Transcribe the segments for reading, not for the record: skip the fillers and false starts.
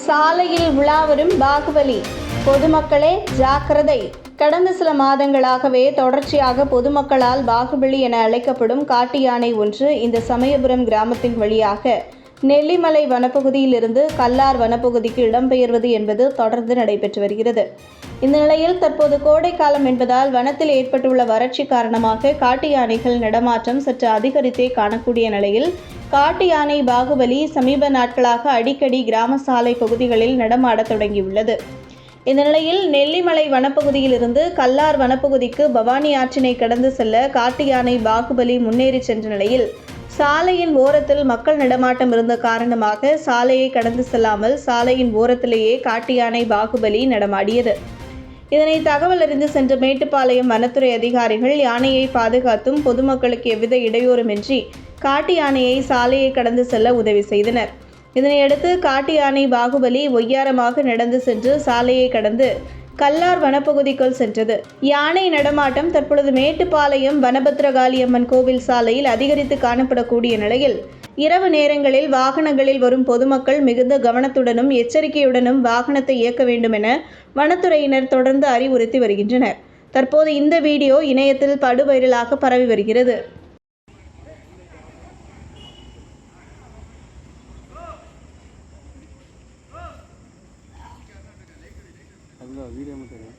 சாலையில் உலாவரும் பாகுபலி. பொதுமக்களே ஜாக்கிரதை. கடந்த சில மாதங்களாகவே தொடர்ச்சியாக பொதுமக்களால் பாகுபலி என அழைக்கப்படும் காட்டு யானை ஒன்று இந்த சமயபுரம் கிராமத்தின் வழியாக நெல்லிமலை வனப்பகுதியிலிருந்து கல்லார் வனப்பகுதிக்கு இடம்பெயர்வது என்பது தொடர்ந்து நடைபெற்று வருகிறது. இந்த நிலையில் தற்போது கோடை காலம் என்பதால் வனத்தில் ஏற்பட்டுள்ள வறட்சி காரணமாக காட்டு யானைகள் நடமாட்டம் சற்று அதிகரித்தே காணக்கூடிய நிலையில் காட்டு யானை பாகுபலி சமீப நாட்களாக அடிக்கடி கிராம சாலை பகுதிகளில் நடமாடத் தொடங்கியுள்ளது. இந்த நிலையில் நெல்லிமலை வனப்பகுதியிலிருந்து கல்லார் வனப்பகுதிக்கு பவானி ஆற்றினை கடந்து செல்ல காட்டு யானை பாகுபலி முன்னேறி சென்ற நிலையில் சாலையின் ஓரத்தில் மக்கள் நடமாட்டம் இருந்த காரணமாக சாலையை கடந்து செல்லாமல் சாலையின் ஓரத்திலேயே காட்டு யானை பாகுபலி நடமாடியது. இதனை தகவல் அறிந்து சென்ற மேட்டுப்பாளையம் வனத்துறை அதிகாரிகள் யானையை பாதுகாத்தும் பொதுமக்களுக்கு எவ்வித இடையூறுமின்றி காட்டு யானையை சாலையை கடந்து செல்ல உதவி செய்தனர். இதனையடுத்து காட்டு யானை பாகுபலி ஒய்யாரமாக நடந்து சென்று சாலையை கடந்து கல்லார் வனப்பகுதிக்குள் சென்றது. யானை நடமாட்டம் தற்பொழுது மேட்டுப்பாளையம் வனபத்ரகாளியம்மன் கோவில் சாலையில் அதிகரித்து காணப்படக்கூடிய நிலையில் இரவு நேரங்களில் வாகனங்களில் வரும் பொதுமக்கள் மிகுந்த கவனத்துடனும் எச்சரிக்கையுடனும் வாகனத்தை இயக்க வேண்டும் என வனத்துறையினர் தொடர்ந்து அறிவுறுத்தி வருகின்றனர். தற்போது இந்த வீடியோ இணையத்தில் படுவைரலாக பரவி வருகிறது. வீடியோ மட்டும்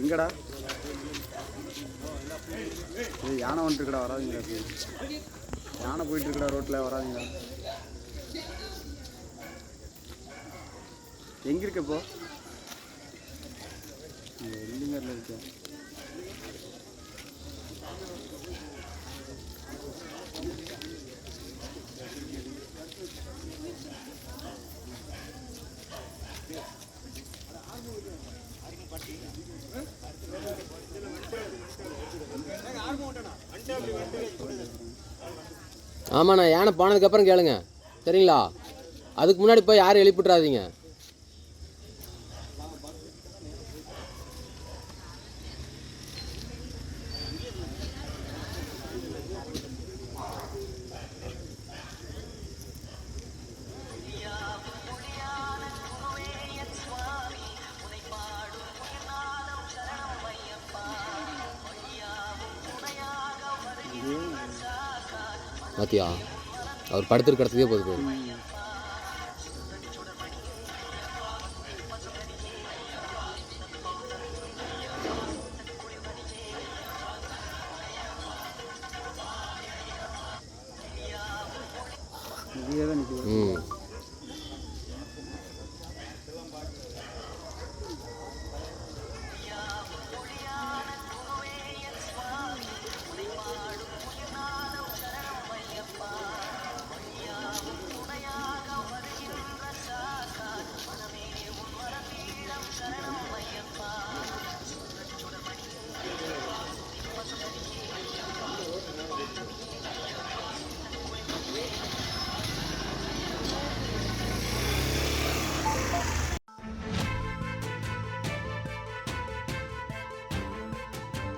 எங்கடா யானை வந்துட்டுருக்கடா, வராதிங்களா? யானை போயிட்டுருக்கடா ரோட்டில், வராதிங்களா? எங்கே இருக்க இப்போ? வெள்ளிங்கரில் இருக்கேன். ஆமாண்ணா, யானை போனதுக்கப்புறம் கேளுங்க, சரிங்களா? அதுக்கு முன்னாடி போய் யாரும் எழுப்பிட்றாதீங்க. பாத்தியா, அவர் படுத்துருக்க இடத்துக்கே போகுது பேர். இங்கே தான் நிற்குது.